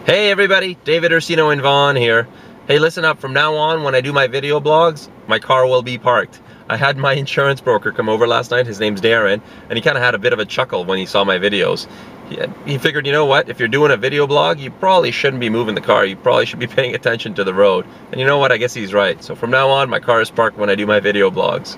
Hey everybody, David Ursino in Vaughan here. Hey, listen up, from now on when I do my video blogs, my car will be parked. I had my insurance broker come over last night, his name's Darren, and he kind of had a bit of a chuckle when he saw my videos. He figured, you know what, if you're doing a video blog, you probably shouldn't be moving the car, you probably should be paying attention to the road. And you know what, I guess he's right. So from now on, my car is parked when I do my video blogs.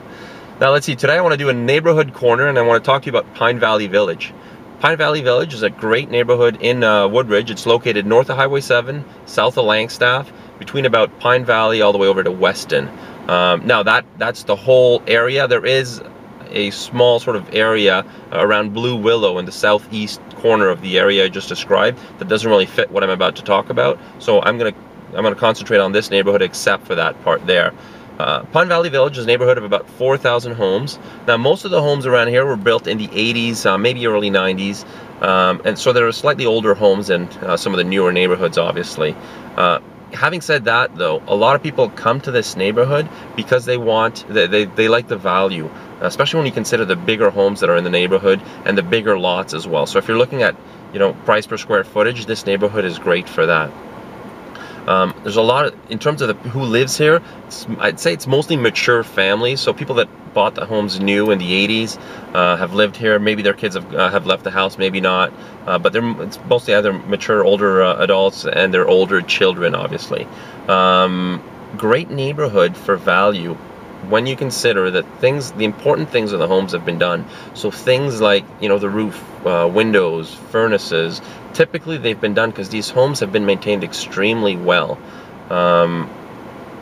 Now let's see, today I want to do a neighborhood corner and I want to talk to you about Pine Valley Village. Pine Valley Village is a great neighborhood in Woodbridge. It's located north of Highway 7, south of Langstaff, between about Pine Valley all the way over to Weston. Now that's the whole area. There is a small sort of area around Blue Willow in the southeast corner of the area I just described that doesn't really fit what I'm about to talk about. So I'm gonna concentrate on this neighborhood except for that part there. Pine Valley Village is a neighborhood of about 4,000 homes. Now most of the homes around here were built in the 80s, maybe early 90s, and so there are slightly older homes than some of the newer neighborhoods, obviously. Having said that though, a lot of people come to this neighborhood because they like the value, especially when you consider the bigger homes that are in the neighborhood and the bigger lots as well. So if you're looking at, you know, price per square footage, this neighborhood is great for that. There's a lot of, in terms of who lives here, I'd say it's mostly mature families, so people that bought the homes new in the 80s have lived here. Maybe their kids have left the house, maybe not, but it's mostly either mature older adults and their older children, obviously. Great neighborhood for value when you consider that the important things of the homes have been done. So things like, you know, the roof, windows, furnaces, typically they've been done because these homes have been maintained extremely well.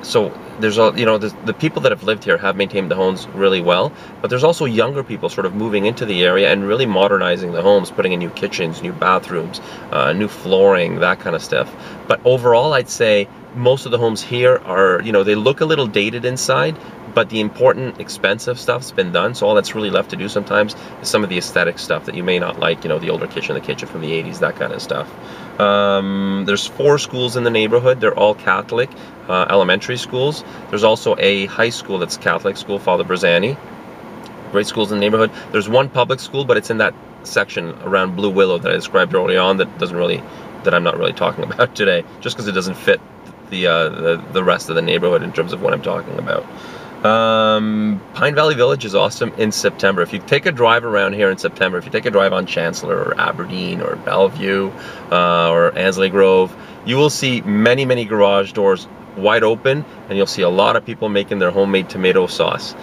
So there's the people that have lived here have maintained the homes really well, but there's also younger people sort of moving into the area and really modernizing the homes, putting in new kitchens, new bathrooms, new flooring, that kind of stuff. But overall, I'd say most of the homes here are, you know, they look a little dated inside, but the important expensive stuff's been done, so all that's really left to do sometimes is some of the aesthetic stuff that you may not like, you know, the older kitchen, the kitchen from the 80s, that kind of stuff. There's 4 schools in the neighborhood. They're all Catholic elementary schools. There's also a high school that's Catholic school, Father Brazani. Great schools in the neighborhood. There's one public school, but it's in that section around Blue Willow that I described early on that I'm not really talking about today, just because it doesn't fit the rest of the neighborhood in terms of what I'm talking about. Pine Valley Village is awesome in September. If you take a drive around here in September, if you take a drive on Chancellor or Aberdeen or Bellevue or Ansley Grove, you will see many, many garage doors wide open, and you'll see a lot of people making their homemade tomato sauce.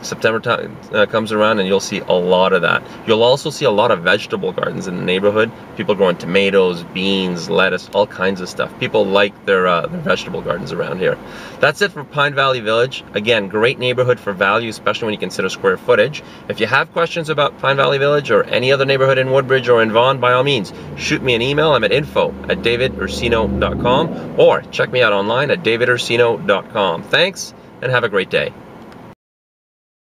September time comes around and you'll see a lot of that. You'll also see a lot of vegetable gardens in the neighborhood. People growing tomatoes, beans, lettuce, all kinds of stuff. People like their vegetable gardens around here. That's it for Pine Valley Village. Again, great neighborhood for value, especially when you consider square footage. If you have questions about Pine Valley Village or any other neighborhood in Woodbridge or in Vaughan, by all means, shoot me an email. I'm at info@davidursino.com, or check me out online at davidursino.com. Thanks, and have a great day.